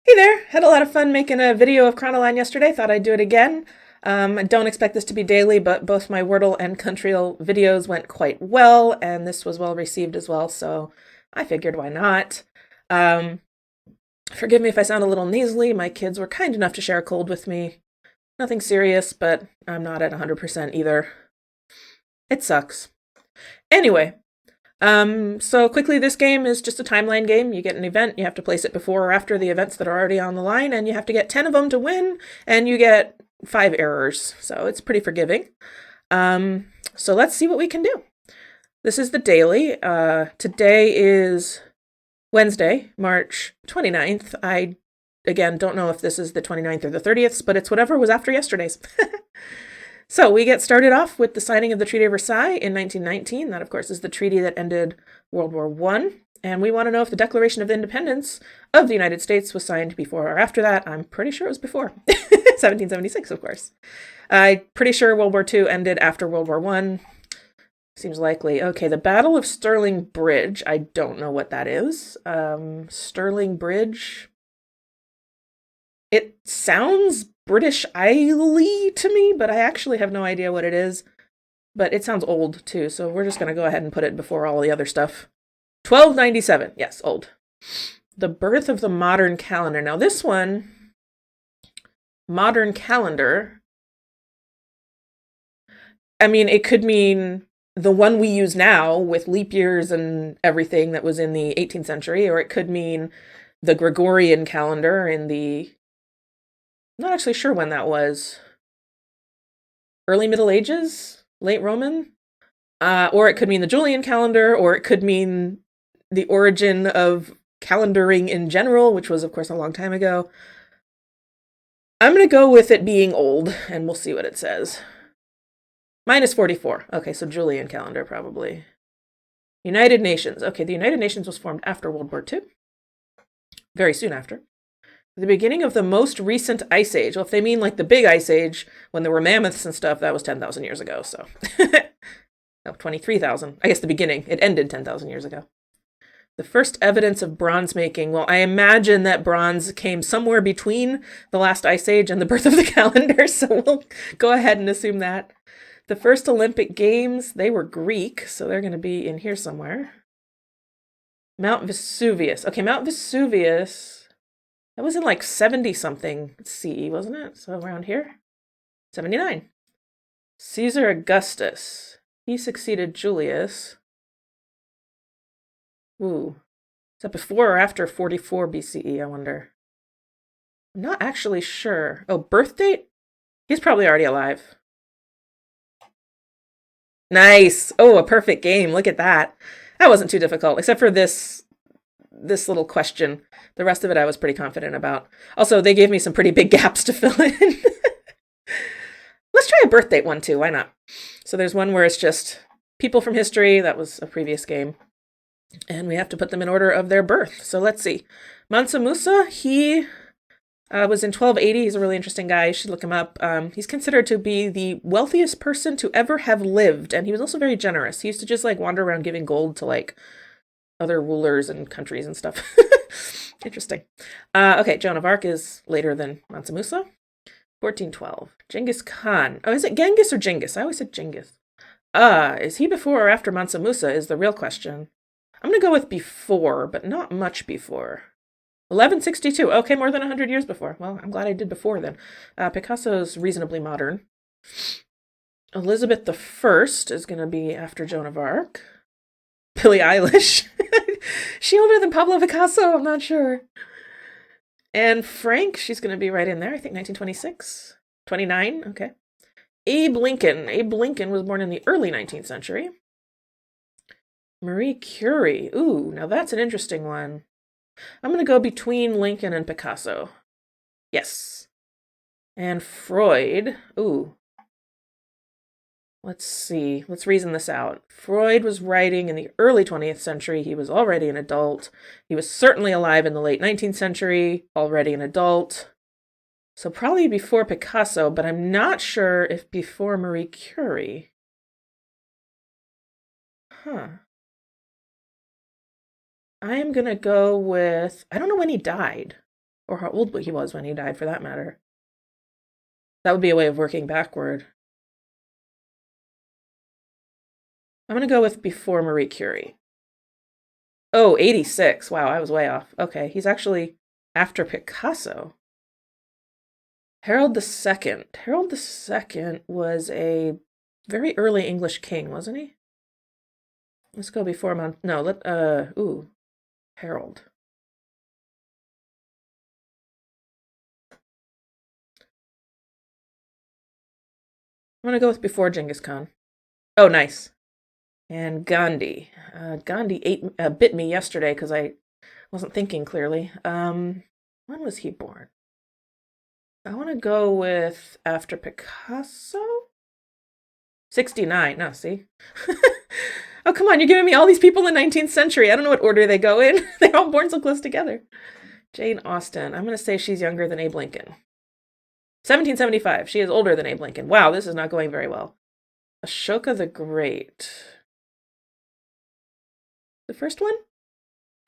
Hey there! Had a lot of fun making a video of Chronoline yesterday. Thought I'd do it again. I don't expect this to be daily, but both my Wordle and Countryl videos went quite well, and this was well received as well, so I figured why not. Um, Forgive me if I sound a little nasally. My kids were kind enough to share a cold with me. Nothing serious, but I'm not at 100% either. It sucks. Anyway, so quickly, this game is just a timeline game. You get an event, you have to place it before or after the events that are already on the line, and you have to get 10 of them to win, and you get 5 errors. So it's pretty forgiving. So let's see what we can do. This is the daily. Today is Wednesday, March 29th. I, again, don't know if this is the 29th or the 30th, but it's whatever was after yesterday's. So we get started off with the signing of the Treaty of Versailles in 1919. That, of course, is the treaty that ended World War I. And we want to know if the Declaration of Independence of the United States was signed before or after that. I'm pretty sure it was before. 1776, of course. I'm pretty sure World War II ended after World War I. Seems likely. Okay, the Battle of Stirling Bridge. I don't know what that is. Stirling Bridge. It sounds British Isle-y to me, but I actually have no idea what it is. But it sounds old, too, so we're just going to go ahead and put it before all the other stuff. 1297. Yes, old. The birth of the modern calendar. Now, this one, modern calendar, I mean, it could mean the one we use now with leap years and everything that was in the 18th century, or it could mean the Gregorian calendar in the... Not actually sure when that was. Early Middle Ages? Late Roman? Or it could mean the Julian calendar, or it could mean the origin of calendaring in general, which was, of course, a long time ago. I'm going to go with it being old, and we'll see what it says. Minus 44. Okay, so Julian calendar, probably. United Nations. Okay, the United Nations was formed after World War II. Very soon after. The beginning of the most recent ice age. Well, if they mean like the big ice age, when there were mammoths and stuff, that was 10,000 years ago, so. No, 23,000. I guess the beginning. It ended 10,000 years ago. The first evidence of bronze making. Well, I imagine that bronze came somewhere between the last ice age and the birth of the calendar, so we'll go ahead and assume that. The first Olympic Games, they were Greek, so they're going to be in here somewhere. Mount Vesuvius. Okay, Mount Vesuvius... That was in like 70-something CE, wasn't it? So around here? 79. Caesar Augustus. He succeeded Julius. Ooh. Is that before or after 44 BCE, I wonder? I'm not actually sure. Oh, birth date? He's probably already alive. Nice. Oh, a perfect game. Look at that. That wasn't too difficult, except for this little question. The rest of it I was pretty confident about. Also, they gave me some pretty big gaps to fill in. Let's try a birth date one too. Why not? So there's one where it's just people from history. That was a previous game. And we have to put them in order of their birth. So let's see. Mansa Musa, he was in 1280. He's a really interesting guy. You should look him up. He's considered to be the wealthiest person to ever have lived. And he was also very generous. He used to just like wander around giving gold to like other rulers and countries and stuff. Interesting. Okay, Joan of Arc is later than Mansa Musa. 1412. Genghis Khan. Oh, is it Genghis or Genghis? I always said Genghis. Is he before or after Mansa Musa is the real question. I'm going to go with before, but not much before. 1162. Okay, more than 100 years before. Well, I'm glad I did before then. Picasso's reasonably modern. Elizabeth I is going to be after Joan of Arc. Billie Eilish. She older than Pablo Picasso? I'm not sure. And Frank, she's going to be right in there. I think 1926. 29, okay. Abe Lincoln. Abe Lincoln was born in the early 19th century. Marie Curie. Ooh, now that's an interesting one. I'm going to go between Lincoln and Picasso. Yes. And Freud. Ooh. Let's see. Let's reason this out. Freud was writing in the early 20th century. He was already an adult. He was certainly alive in the late 19th century, already an adult. So probably before Picasso, but I'm not sure if before Marie Curie. Huh. I am going to go with... I don't know when he died. Or how old he was when he died, for that matter. That would be a way of working backward. I'm going to go with before Marie Curie. Oh, 86. Wow, I was way off. Okay, he's actually after Picasso. Harold II. Harold II was a very early English king, wasn't he? Let's go before Harold. I'm gonna go with before Genghis Khan. Oh, nice. And Gandhi. Gandhi bit me yesterday because I wasn't thinking clearly. When was he born? I want to go with after Picasso? 69. No, see? Oh, come on. You're giving me all these people in the 19th century. I don't know what order they go in. They're all born so close together. Jane Austen. I'm going to say she's younger than Abe Lincoln. 1775. She is older than Abe Lincoln. Wow, this is not going very well. Ashoka the Great. The first one?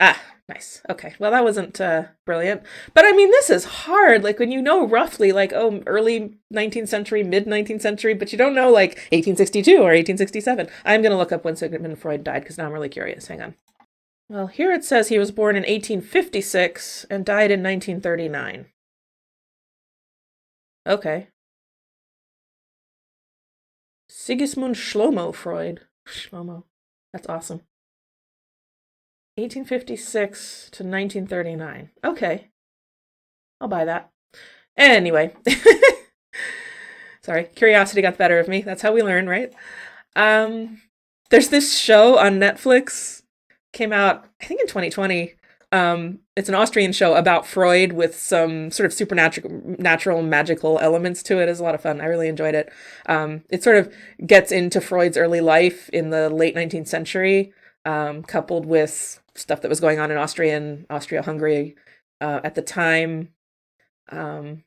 Ah, nice. Okay. Well, that wasn't brilliant. But I mean, this is hard. Like when you know roughly like, oh, early 19th century, mid 19th century, but you don't know like 1862 or 1867. I'm going to look up when Sigmund Freud died because now I'm really curious. Hang on. Well, here it says he was born in 1856 and died in 1939. Okay. Sigismund Shlomo Freud. Shlomo. That's awesome. 1856 to 1939. Okay. I'll buy that. Anyway. Sorry, curiosity got the better of me. That's how we learn, right? There's this show on Netflix. Came out, I think, in 2020. It's an Austrian show about Freud with some sort of supernatural, magical elements to it. It's a lot of fun. I really enjoyed it. It sort of gets into Freud's early life in the late 19th century, coupled with stuff that was going on in Austria-Hungary at the time. And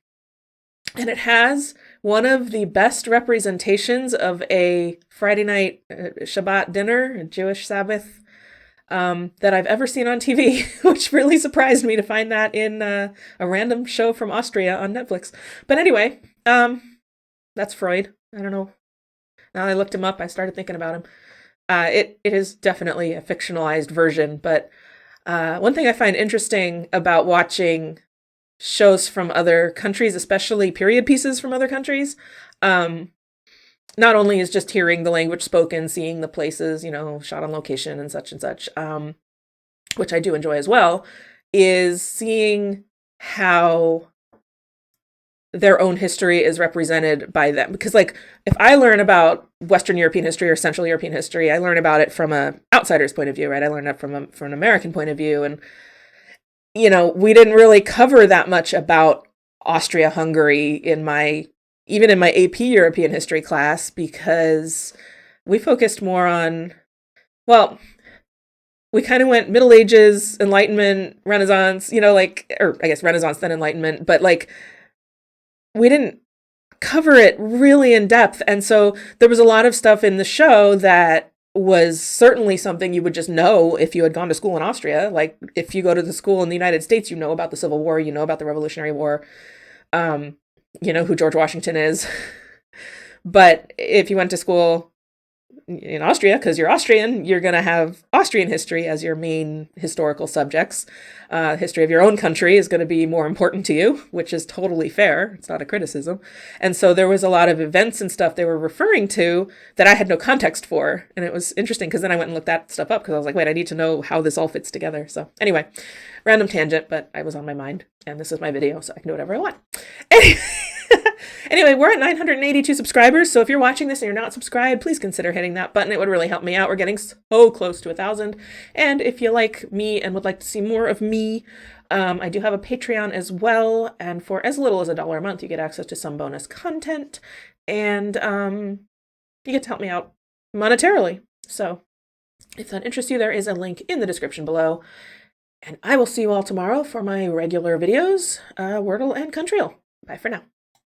it has one of the best representations of a Friday night Shabbat dinner, a Jewish Sabbath, that I've ever seen on TV, which really surprised me to find that in a random show from Austria on Netflix. But anyway, that's Freud. I don't know. Now I looked him up, I started thinking about him. It is definitely a fictionalized version, but one thing I find interesting about watching shows from other countries, especially period pieces from other countries, not only is just hearing the language spoken, seeing the places, shot on location and such, which I do enjoy as well, is seeing how their own history is represented by them. Because like, if I learn about Western European history or Central European history, I learn about it from an outsider's point of view, right? I learn it from an American point of view. And, we didn't really cover that much about Austria-Hungary even in my AP European history class, because we focused more on, well, we kind of went Middle Ages, Enlightenment, Renaissance, or I guess Renaissance, then Enlightenment, but like, we didn't cover it really in depth. And so there was a lot of stuff in the show that was certainly something you would just know if you had gone to school in Austria. Like if you go to the school in the United States, you know about the Civil War, you know about the Revolutionary War, you know who George Washington is. But if you went to school in Austria, because you're Austrian, you're going to have Austrian history as your main historical subjects. History of your own country is going to be more important to you, which is totally fair. It's not a criticism. And so there was a lot of events and stuff they were referring to that I had no context for. And it was interesting because then I went and looked that stuff up because I was like, wait, I need to know how this all fits together. So anyway, random tangent, but I was on my mind and this is my video, so I can do whatever I want. Anyway, we're at 982 subscribers, so if you're watching this and you're not subscribed, please consider hitting that button. It would really help me out. We're getting so close to 1,000. And if you like me and would like to see more of me, I do have a Patreon as well, and for as little as $1 a month, you get access to some bonus content, and you get to help me out monetarily. So if that interests you, there is a link in the description below, and I will see you all tomorrow for my regular videos, Wordle and Countryal. Bye for now.